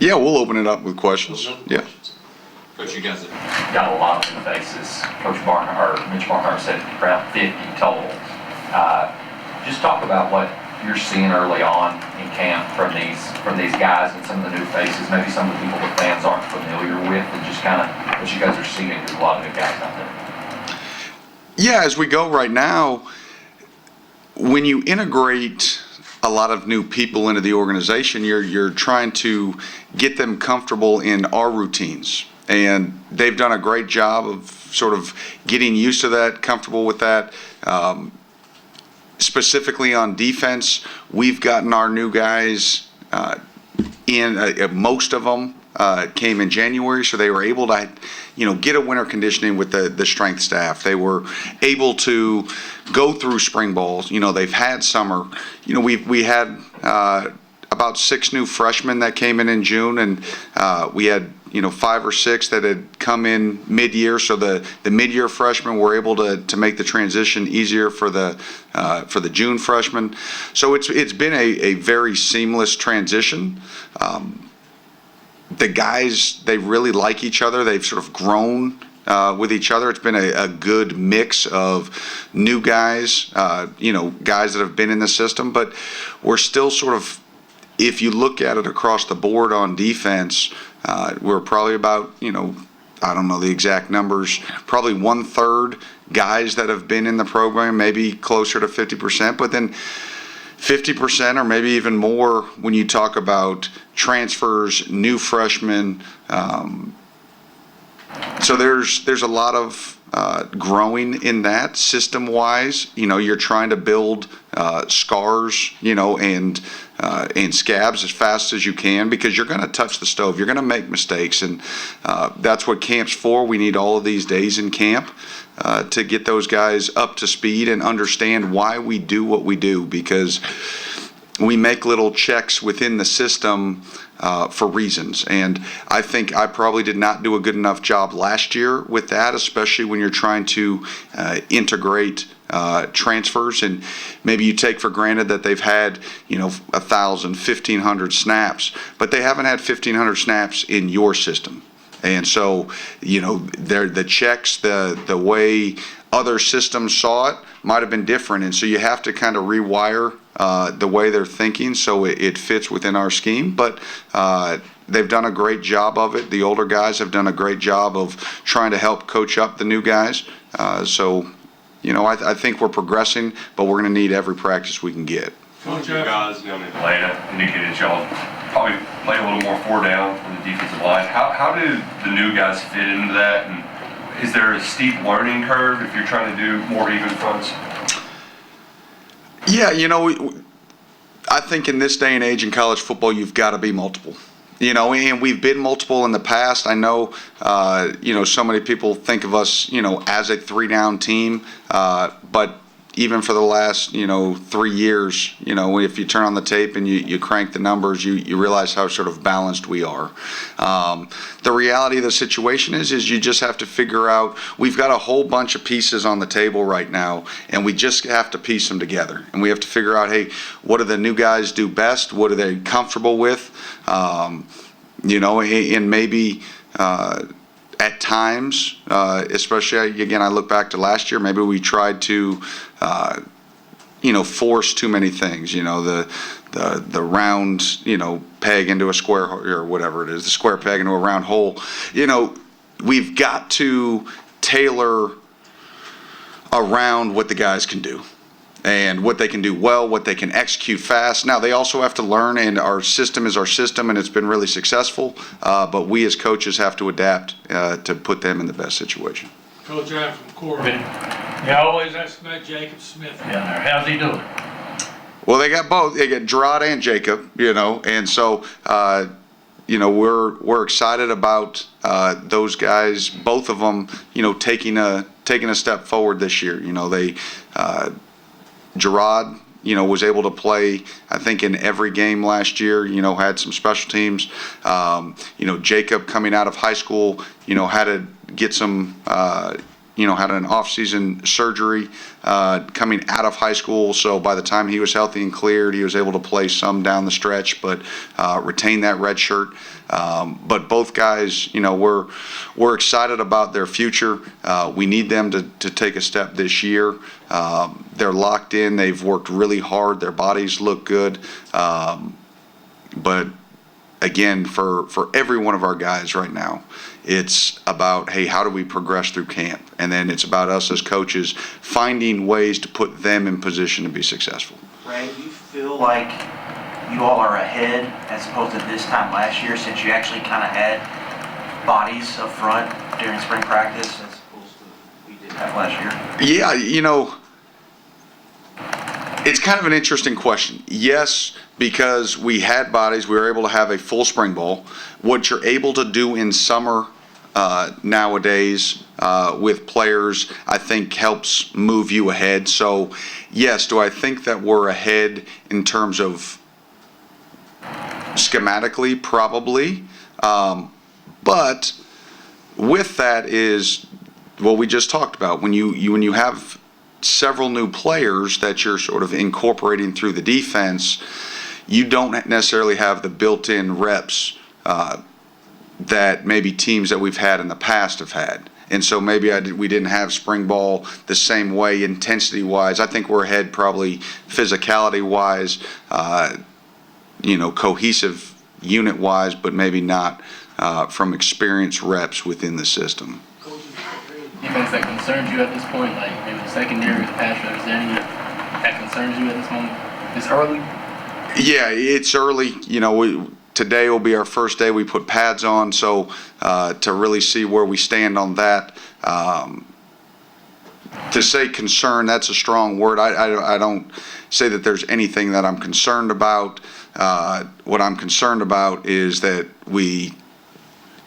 Yeah, we'll open it up with questions. Yeah. Coach, you guys have got a lot of new faces. Coach Barnhart, Mitch Barnhart said around 50 total. Just talk about what you're seeing early on in camp from these guys and some of the new faces, maybe some of the people that fans aren't familiar with, and just kind of what you guys are seeing. There's a lot of new guys out there. Yeah, as we go right now, when you integrate a lot of new people into the organization, you're trying to get them comfortable in our routines. And they've done a great job of sort of getting used to that, comfortable with that. Specifically on defense, we've gotten our new guys most of them came in January, so they were able to, get a winter conditioning with the strength staff. They were able to go through spring balls. They've had summer. We had about 6 new freshmen that came in June, and we had 5 or 6 that had come in mid-year. So the mid-year freshmen were able to make the transition easier for the June freshmen. So it's been a very seamless transition. The guys, they really like each other. They've sort of grown with each other. It's been a good mix of new guys, guys that have been in the system, but we're still sort of, if you look at it across the board on defense, we're probably about, I don't know the exact numbers, probably 1/3 guys that have been in the program, maybe closer to 50%, but then 50% or maybe even more when you talk about transfers, new freshmen. So there's a lot of growing in that system-wise. You're trying to build scars, and scabs as fast as you can, because you're going to touch the stove. You're going to make mistakes, and that's what camp's for. We need all of these days in camp to get those guys up to speed and understand why we do what we do, because we make little checks within the system for reasons. And I think I probably did not do a good enough job last year with that, especially when you're trying to integrate transfers, and maybe you take for granted that they've had 1,000, 1,500 snaps, but they haven't had 1,500 snaps in your system. And so the checks, the way other systems saw it might have been different, and so you have to kind of rewire the way they're thinking so it fits within our scheme. But they've done a great job of it. The older guys have done a great job of trying to help coach up the new guys. I think we're progressing, but we're going to need every practice we can get. Coach, you guys in Atlanta indicated y'all probably play a little more 4 down on the defensive line. How do the new guys fit into that? And is there a steep learning curve if you're trying to do more even fronts? Yeah, I think in this day and age in college football, you've got to be multiple. And we've been multiple in the past. I know, so many people think of us, as a 3-down team, but even for the last, 3 years, if you turn on the tape and you crank the numbers, you realize how sort of balanced we are. The reality of the situation is you just have to figure out, we've got a whole bunch of pieces on the table right now, and we just have to piece them together. And we have to figure out, hey, what do the new guys do best? What are they comfortable with? And maybe, at times, especially, again, I look back to last year, maybe we tried to, force too many things, the round, peg into a square, or whatever it is, the square peg into a round hole. We've got to tailor around what the guys can do and what they can do well, what they can execute fast. Now, they also have to learn, and our system is our system, and it's been really successful, but we as coaches have to adapt to put them in the best situation. Coach, I'm from Corbin. You always ask about Jacob Smith down there. How's he doing? Well, they got both. They got Gerard and Jacob, and so, we're excited about those guys, both of them, taking a step forward this year. Gerard, was able to play, I think, in every game last year, had some special teams. Jacob coming out of high school, had to get some, had an off-season surgery coming out of high school. So by the time he was healthy and cleared, he was able to play some down the stretch, but retain that red shirt. But both guys, we're excited about their future. We need them to take a step this year. They're locked in. They've worked really hard. Their bodies look good. But again, for every one of our guys right now, it's about, hey, how do we progress through camp? And then it's about us as coaches finding ways to put them in position to be successful. Ray, do you feel like you all are ahead as opposed to this time last year, since you actually kind of had bodies up front during spring practice as opposed to we did that last year? Yeah, it's kind of an interesting question. Yes, because we had bodies, we were able to have a full spring ball. What you're able to do in summer nowadays with players, I think helps move you ahead. So, yes, do I think that we're ahead in terms of schematically? Probably. But with that is what we just talked about. When you have several new players that you're sort of incorporating through the defense, you don't necessarily have the built-in reps that maybe teams that we've had in the past have had. And so maybe we didn't have spring ball the same way intensity-wise. I think we're ahead probably physicality-wise, cohesive unit-wise, but maybe not from experience reps within the system. Defense that concerns you at this point, like maybe the secondary, the pass rush, is there any that concerns you at this moment? It's early? Yeah, it's early. Today will be our first day we put pads on, so to really see where we stand on that. To say concern, that's a strong word. I don't say that there's anything that I'm concerned about. What I'm concerned about is that we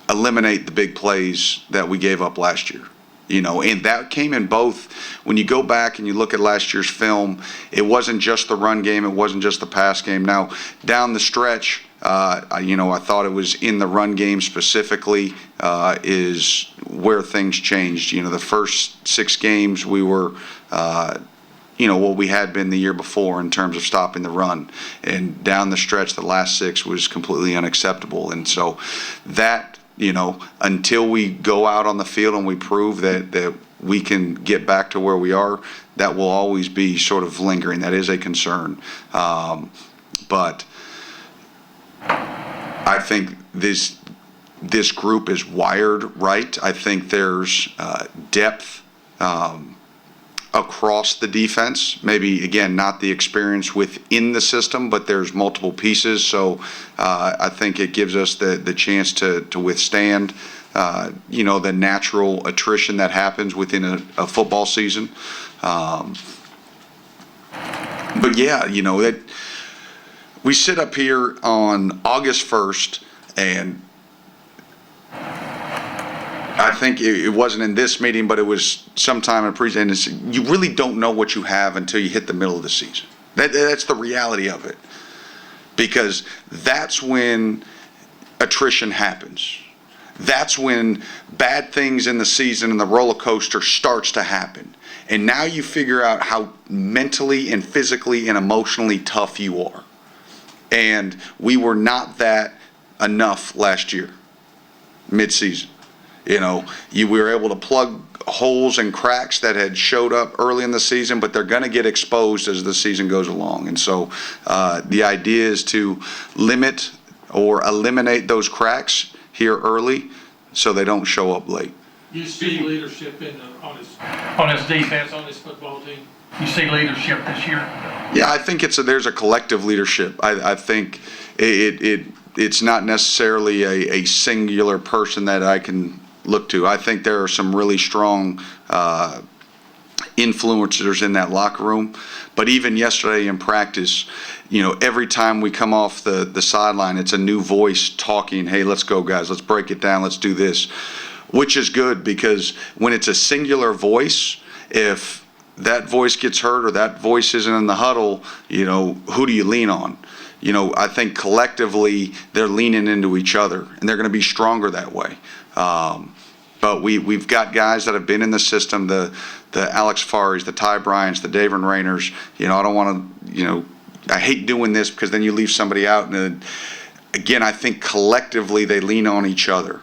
eliminate the big plays that we gave up last year. And that came in both. When you go back and you look at last year's film, it wasn't just the run game, it wasn't just the pass game. Now, down the stretch, I thought it was in the run game specifically is where things changed. The first 6 games we were, what we had been the year before in terms of stopping the run. And down the stretch, the last 6 was completely unacceptable. And so that, until we go out on the field and we prove that we can get back to where we are, that will always be sort of lingering. That is a concern. But I think this group is wired right. I think there's depth across the defense. Maybe, again, not the experience within the system, but there's multiple pieces. So I think it gives us the chance to withstand, the natural attrition that happens within a football season. But yeah, that we sit up here on August 1st, and I think it wasn't in this meeting, but it was sometime in preseason. You really don't know what you have until you hit the middle of the season. That's the reality of it, because that's when attrition happens. That's when bad things in the season and the roller coaster starts to happen. And now you figure out how mentally and physically and emotionally tough you are. And we were not that enough last year, mid-season. We were able to plug holes and cracks that had showed up early in the season, but they're going to get exposed as the season goes along. And so the idea is to limit or eliminate those cracks here early so they don't show up late. You see leadership on his defense, on his football team? You see leadership this year? Yeah, I think there's a collective leadership. I think it's not necessarily a singular person that I can look to. I think there are some really strong influencers in that locker room. But even yesterday in practice, every time we come off the sideline, it's a new voice talking, hey, let's go, guys, let's break it down, let's do this, which is good, because when it's a singular voice, if that voice gets heard or that voice isn't in the huddle, who do you lean on? I think collectively they're leaning into each other, and they're going to be stronger that way. But we've got guys that have been in the system, the Alex Faris, the Ty Bryants, the David Rayners. You know, I don't want to, I hate doing this because then you leave somebody out. And again, I think collectively they lean on each other.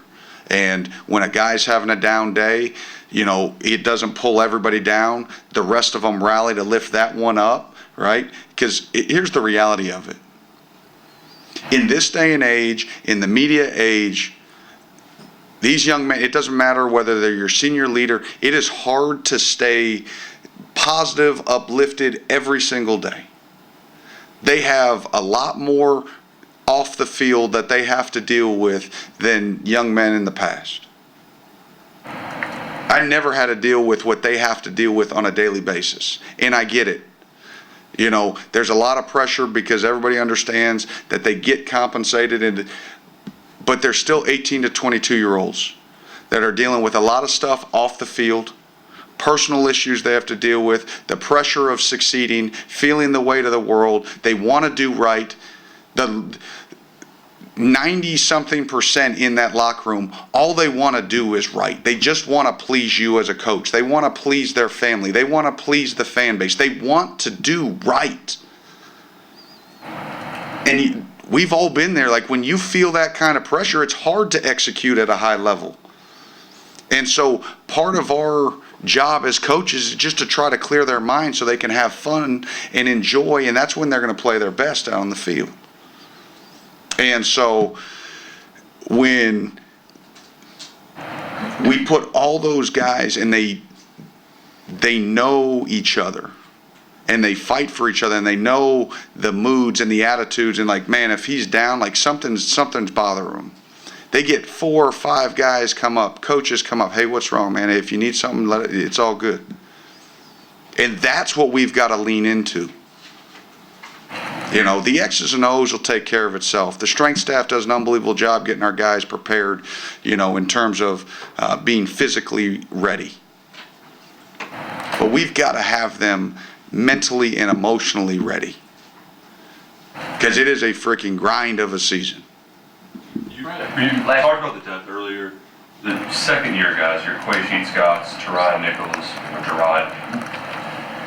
And when a guy's having a down day, it doesn't pull everybody down. The rest of them rally to lift that one up, right? Because here's the reality of it. In this day and age, in the media age, these young men, it doesn't matter whether they're your senior leader, it is hard to stay positive, uplifted every single day. They have a lot more off the field that they have to deal with than young men in the past. I never had to deal with what they have to deal with on a daily basis, and I get it. There's a lot of pressure because everybody understands that they get compensated, but they're still 18 to 22-year-olds that are dealing with a lot of stuff off the field, personal issues they have to deal with, the pressure of succeeding, feeling the weight of the world. They want to do right. The 90-something% in that locker room, all they want to do is right. They just want to please you as a coach. They want to please their family. They want to please the fan base. They want to do right. And we've all been there. Like, when you feel that kind of pressure, it's hard to execute at a high level. And so part of our job as coaches is just to try to clear their mind so they can have fun and enjoy, and that's when they're going to play their best out on the field. And so when we put all those guys and they know each other and they fight for each other and they know the moods and the attitudes, and like, man, if he's down, like something's bothering him. They get 4 or 5 guys come up, coaches come up, hey, what's wrong, man? If you need something, it's all good. And that's what we've got to lean into. The X's and O's will take care of itself. The strength staff does an unbelievable job getting our guys prepared, in terms of being physically ready. But we've got to have them mentally and emotionally ready. Because it is a freaking grind of a season. You talked about the depth earlier. The second-year guys, your Quay Scotts, Gerard Nichols, or Gerard,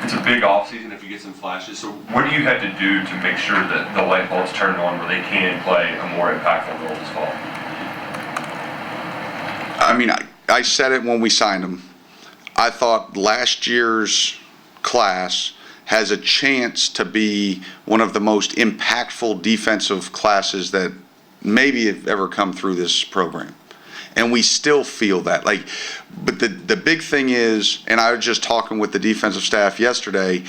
it's a big offseason if you get some flashes. So what do you have to do to make sure that the light bulbs turn on where they can play a more impactful role this fall? I mean, I said it when we signed them. I thought last year's class has a chance to be one of the most impactful defensive classes that maybe have ever come through this program. And we still feel that. But the big thing is, and I was just talking with the defensive staff yesterday,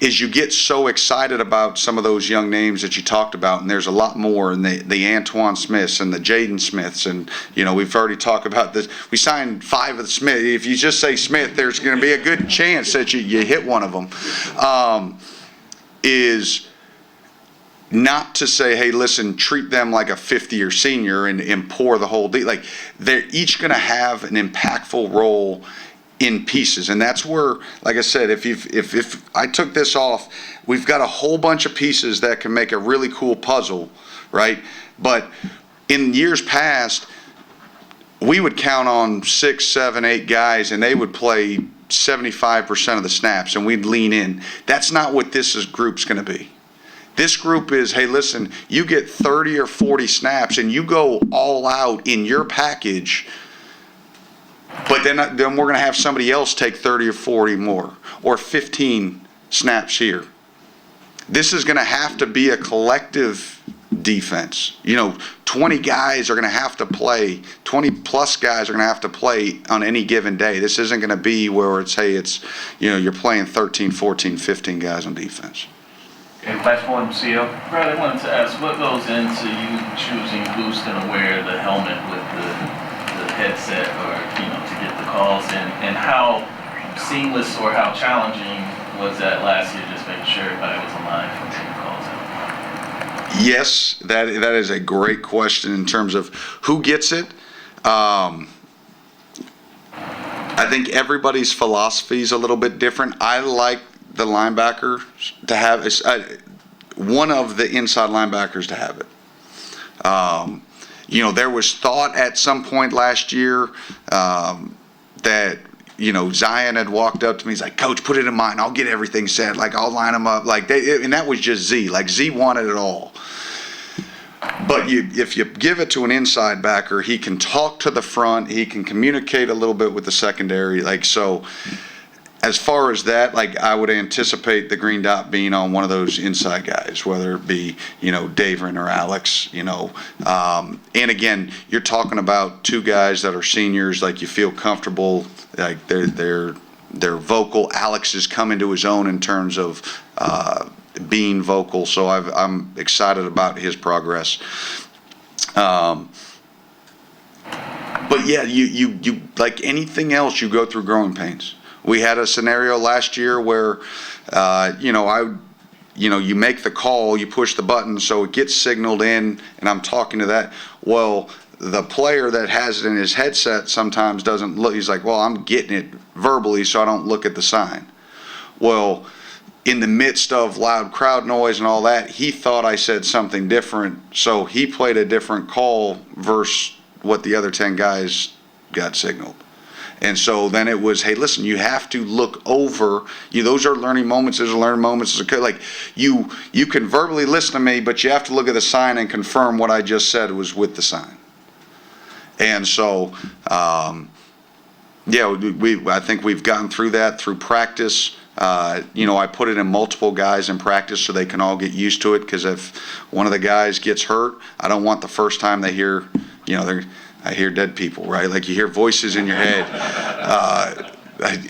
is you get so excited about some of those young names that you talked about, and there's a lot more, and the Antoine Smiths and the Jaden Smiths, and we've already talked about this. We signed 5 of the Smith. If you just say Smith, there's going to be a good chance that you hit one of them. Is not to say, hey, listen, treat them like a 50-year senior and pour the whole deal. They're each going to have an impactful role in pieces, and that's where, like I said, if I took this off, we've got a whole bunch of pieces that can make a really cool puzzle, right? But in years past, we would count on 6, 7, 8 guys, and they would play 75% of the snaps, and we'd lean in. That's not what group's going to be. This group is, hey, listen, you get 30 or 40 snaps and you go all out in your package, but then we're going to have somebody else take 30 or 40 more, or 15 snaps here. This is going to have to be a collective defense. 20 guys are going to have to play, 20 plus guys are going to have to play on any given day. This isn't going to be where it's, hey, you're playing 13, 14, 15 guys on defense. And last one, CO. Brad, I wanted to ask, what goes into you choosing Houston to wear the helmet with the headset, or to get the calls, and how seamless or how challenging was that last year, just making sure everybody was aligned from getting the calls out? Yes, that is a great question in terms of who gets it. I think everybody's philosophy is a little bit different. I like the linebacker to have one of the inside linebackers to have it. there was thought at some point last year that, Zion had walked up to me. He's like, Coach, put it in mine. I'll get everything set. Like, I'll line them up. Like, and that was just Z. Like, Z wanted it all. But if you give it to an inside backer, he can talk to the front. He can communicate a little bit with the secondary. Like, so as far as that, like, I would anticipate the green dot being on one of those inside guys, whether it be, Davin or Alex, and again, you're talking about two guys that are seniors. Like, you feel comfortable, like they're vocal. Alex is coming to his own in terms of being vocal, so I'm excited about his progress. But yeah, you like anything else, you go through growing pains. We had a scenario last year where, you make the call, you push the button, so it gets signaled in, and I'm talking to that. Well, the player that has it in his headset sometimes doesn't look. He's like, well, I'm getting it verbally, so I don't look at the sign. Well, in the midst of loud crowd noise and all that, he thought I said something different, so he played a different call versus what the other 10 guys got signaled. And so then it was, hey, listen, you have to look over. Those are learning moments. Those are learning moments. Like, you can verbally listen to me, but you have to look at the sign and confirm what I just said was with the sign. And so, I think we've gotten through that through practice. I put it in multiple guys in practice so they can all get used to it, because if one of the guys gets hurt, I don't want the first time they hear, I hear dead people, right? Like, you hear voices in your head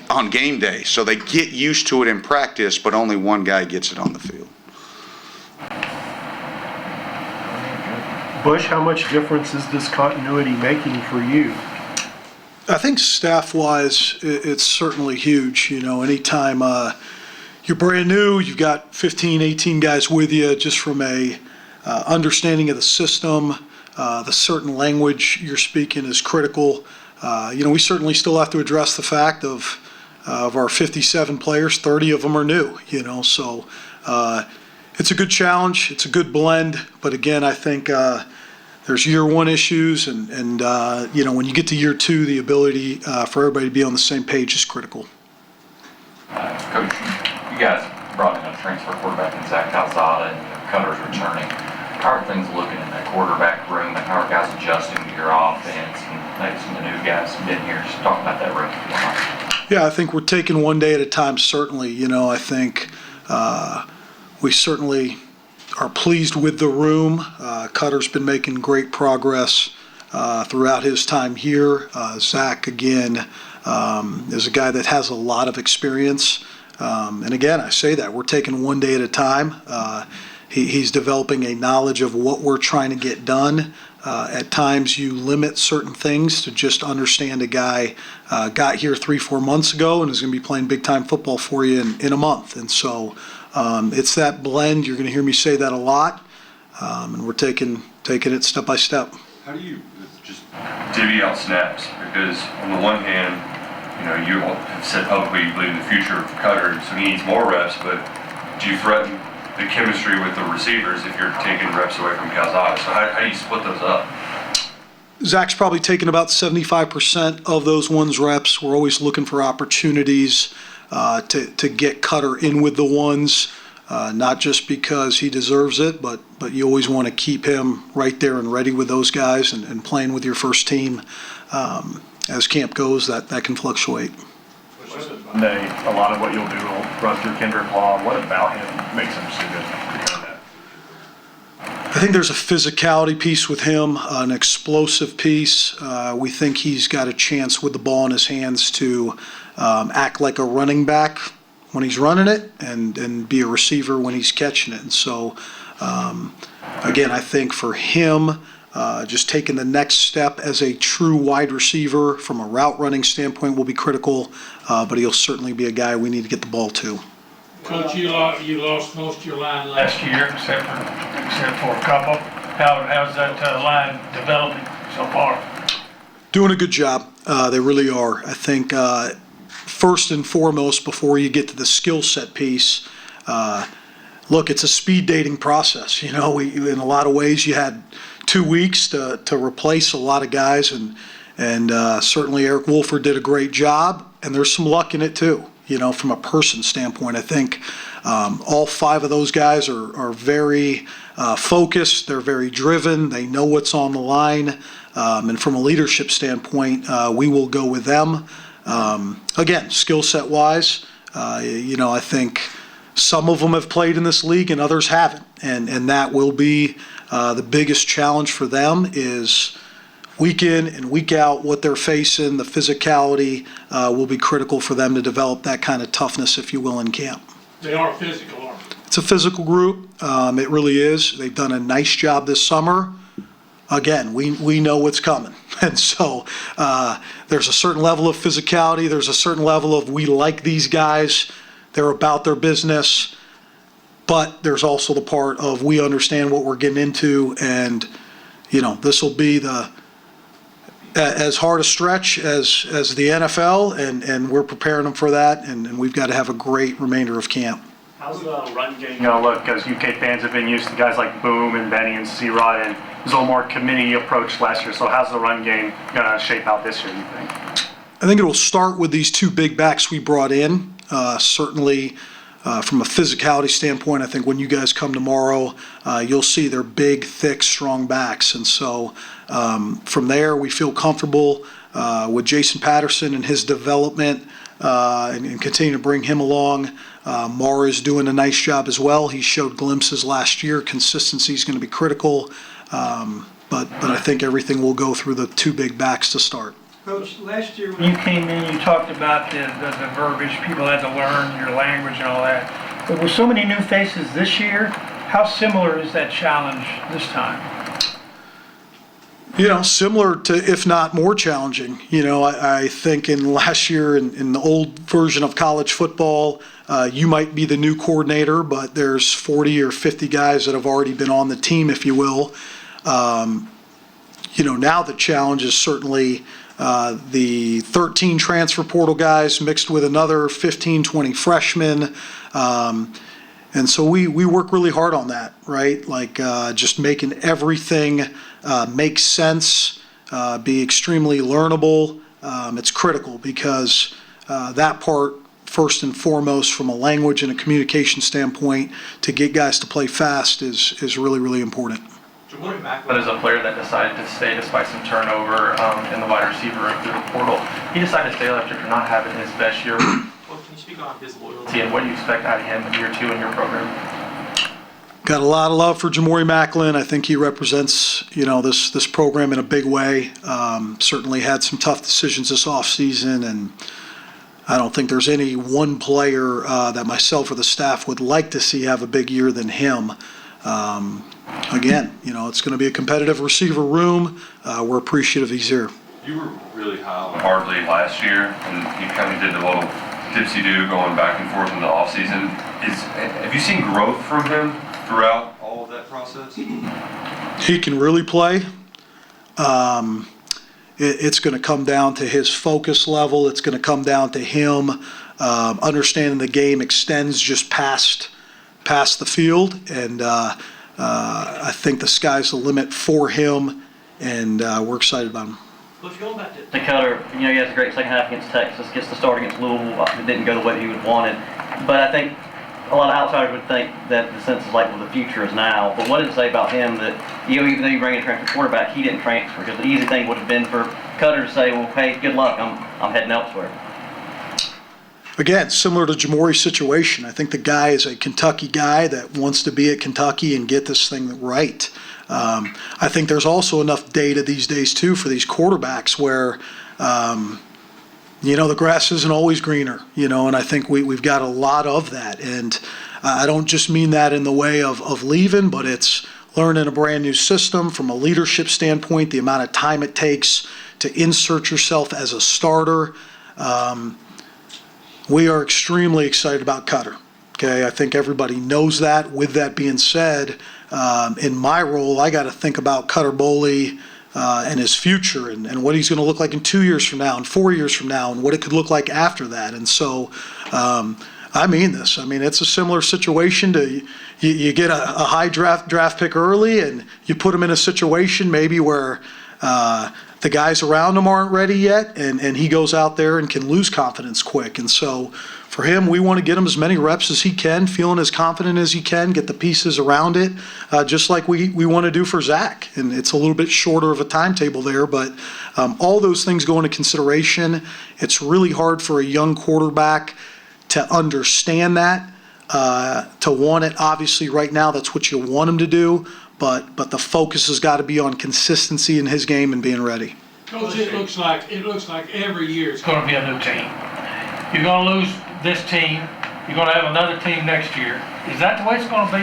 on game day. So they get used to it in practice, but only one guy gets it on the field. Bush, how much difference is this continuity making for you? I think staff-wise, it's certainly huge. Anytime you're brand new, you've got 15, 18 guys with you, just from a understanding of the system, the certain language you're speaking is critical. We certainly still have to address the fact of our 57 players, 30 of them are new. So it's a good challenge. It's a good blend. But again, I think there's year one issues, and when you get to year two, the ability for everybody to be on the same page is critical. Coach, you guys brought in a transfer quarterback in Zach Calzada, and Cutter's returning. How are things looking in that quarterback room, and how are guys adjusting to your offense, and maybe some of the new guys have been here? Just talk about that room. Yeah, I think we're taking one day at a time, certainly. I think we certainly are pleased with the room. Cutter's been making great progress throughout his time here. Zach, again, is a guy that has a lot of experience. And again, I say that we're taking one day at a time. He's developing a knowledge of what we're trying to get done. At times you limit certain things to just understand a guy got here 3-4 months ago and is going to be playing big time football for you in a month. And so it's that blend. You're going to hear me say that a lot. And we're taking it step by step. How do you just divvy out snaps? Because on the one hand, you have said publicly you believe in the future of Cutter, so he needs more reps, but do you threaten the chemistry with the receivers if you're taking reps away from Calzada? So how do you split those up? Zach's probably taken about 75% of those ones reps. We're always looking for opportunities to get Cutter in with the ones, not just because he deserves it, but you always want to keep him right there and ready with those guys and playing with your first team. As camp goes, that can fluctuate. Monday, a lot of what you'll do will run through Kendrick Law. What about him makes him so good? I think there's a physicality piece with him, an explosive piece. We think he's got a chance with the ball in his hands to act like a running back when he's running it and be a receiver when he's catching it. And so, again, I think for him, just taking the next step as a true wide receiver from a route running standpoint will be critical, but he'll certainly be a guy we need to get the ball to. Coach, you lost most of your line last year, except for a couple. How's that line developing so far? Doing a good job. They really are. I think first and foremost, before you get to the skill set piece, look, it's a speed dating process. In a lot of ways, you had 2 weeks to replace a lot of guys, and certainly Eric Wolford did a great job, and there's some luck in it too. From a person standpoint, I think all 5 of those guys are very focused. They're very driven. They know what's on the line. And from a leadership standpoint, we will go with them. Again, skill set wise, I think some of them have played in this league and others haven't. And that will be the biggest challenge for them is week in and week out what they're facing. The physicality will be critical for them to develop that kind of toughness, if you will, in camp. They are physical, aren't they? It's a physical group. It really is. They've done a nice job this summer. Again, we know what's coming. And so there's a certain level of physicality. There's a certain level of we like these guys. They're about their business. But there's also the part of we understand what we're getting into. And, this will be as hard a stretch as the NFL. And we're preparing them for that. And we've got to have a great remainder of camp. How's the run game going to look? Because UK fans have been used to guys like Boom and Benny and C-Rod, and there's a little more committee approach last year. So how's the run game going to shape out this year, you think? I think it will start with these 2 big backs we brought in. Certainly from a physicality standpoint, I think when you guys come tomorrow, you'll see they're big, thick, strong backs. And so from there, we feel comfortable with Jason Patterson and his development and continue to bring him along. Mara's doing a nice job as well. He showed glimpses last year. Consistency is going to be critical. But I think everything will go through the 2 big backs to start. Coach, last year when you came in, you talked about the verbiage, people had to learn your language and all that. But with so many new faces this year, how similar is that challenge this time? Similar to, if not more challenging. I think in last year, in the old version of college football, you might be the new coordinator, but there's 40 or 50 guys that have already been on the team, if you will. Now the challenge is certainly the 13 transfer portal guys mixed with another 15, 20 freshmen. And so we work really hard on that, right? Like just making everything make sense, be extremely learnable. It's critical because that part, first and foremost, from a language and a communication standpoint, to get guys to play fast is really, really important. Jamori Macklin is a player that decided to stay despite some turnover in the wide receiver room through the portal. He decided to stay after not having his best year. Well, can you speak on his loyalty and what do you expect out of him in year 2 in your program? Got a lot of love for Jamori Macklin. I think he represents, this program in a big way. Certainly had some tough decisions this offseason, and I don't think there's any one player that myself or the staff would like to see have a big year than him. Again, it's going to be a competitive receiver room. We're appreciative he's here. You were really high on Hartley last year, and he kind of did the little dipsy-do going back and forth in the offseason. Have you seen growth from him throughout all of that process? He can really play. It's going to come down to his focus level. It's going to come down to him understanding the game extends just past the field, and I think the sky's the limit for him, and we're excited about him. Going back to Cutter, he has a great second half against Texas, gets the start against Louisville. It didn't go the way he would have wanted. But I think a lot of outsiders would think that the sense is like, well, the future is now. But what did it say about him that, even though you bring in a transfer quarterback, he didn't transfer? Because the easy thing would have been for Cutter to say, well, hey, good luck, I'm heading elsewhere. Again, similar to Jamori's situation, I think the guy is a Kentucky guy that wants to be at Kentucky and get this thing right. I think there's also enough data these days, too, for these quarterbacks where, the grass isn't always greener, and I think we've got a lot of that. And I don't just mean that in the way of leaving, but it's learning a brand new system from a leadership standpoint, the amount of time it takes to insert yourself as a starter. We are extremely excited about Cutter. Okay, I think everybody knows that. With that being said, in my role, I got to think about Cutter Boley and his future and what he's going to look like in 2 years from now and 4 years from now and what it could look like after that. And so I I mean this. I mean, it's a similar situation to you get a high draft pick early, and you put him in a situation maybe where the guys around him aren't ready yet, and he goes out there and can lose confidence quick. And so for him, we want to get him as many reps as he can, feeling as confident as he can, get the pieces around it, just like we want to do for Zach. And it's a little bit shorter of a timetable there, but all those things go into consideration. It's really hard for a young quarterback to understand that, to want it. Obviously, right now, that's what you want him to do, but the focus has got to be on consistency in his game and being ready. Coach, it looks like every year it's going to be a new team. You're going to lose this team. You're going to have another team next year. Is that the way it's going to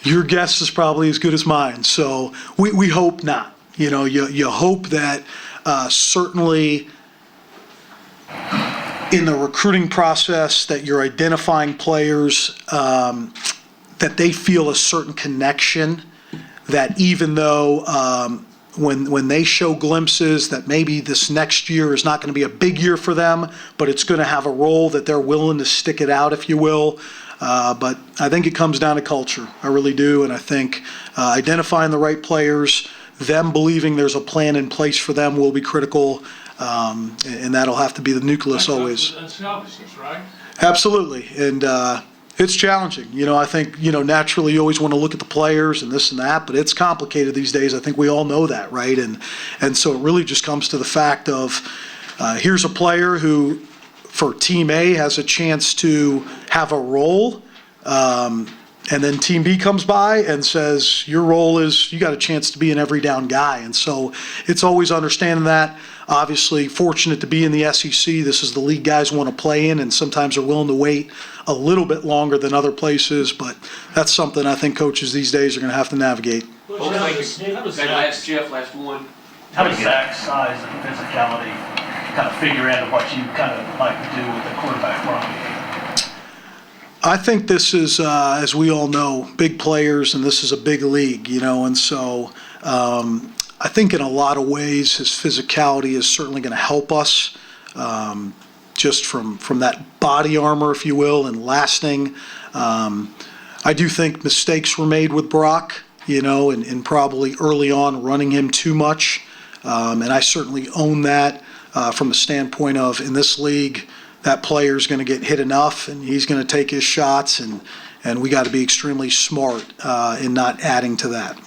be? Your guess is probably as good as mine. So we hope not. You know, you hope that certainly in the recruiting process that you're identifying players that they feel a certain connection, that even though when they show glimpses that maybe this next year is not going to be a big year for them, but it's going to have a role, that they're willing to stick it out, if you will. But I think it comes down to culture. I really do. And I think identifying the right players, them believing there's a plan in place for them will be critical. And that'll have to be the nucleus always. That's selfishness, right? Absolutely. And it's challenging. You know, I think, naturally you always want to look at the players and this and that, but it's complicated these days. I think we all know that, right? And so it really just comes to the fact of here's a player who, for Team A, has a chance to have a role, and then Team B comes by and says, your role is, you got a chance to be an every down guy. And so it's always understanding that. Obviously, fortunate to be in the SEC. This is the league guys want to play in, and sometimes are willing to wait a little bit longer than other places. But that's something I think coaches these days are going to have to navigate. Last one. How does Zach's size and physicality kind of figure into what you kind of like to do with the quarterback run? I think this is, as we all know, big players, and this is a big league, and so I think in a lot of ways his physicality is certainly going to help us, just from that body armor, if you will, and lasting. I do think mistakes were made with Brock, and probably early on running him too much, and I certainly own that from the standpoint of, in this league, that player's going to get hit enough, and he's going to take his shots, and we got to be extremely smart in not adding to that.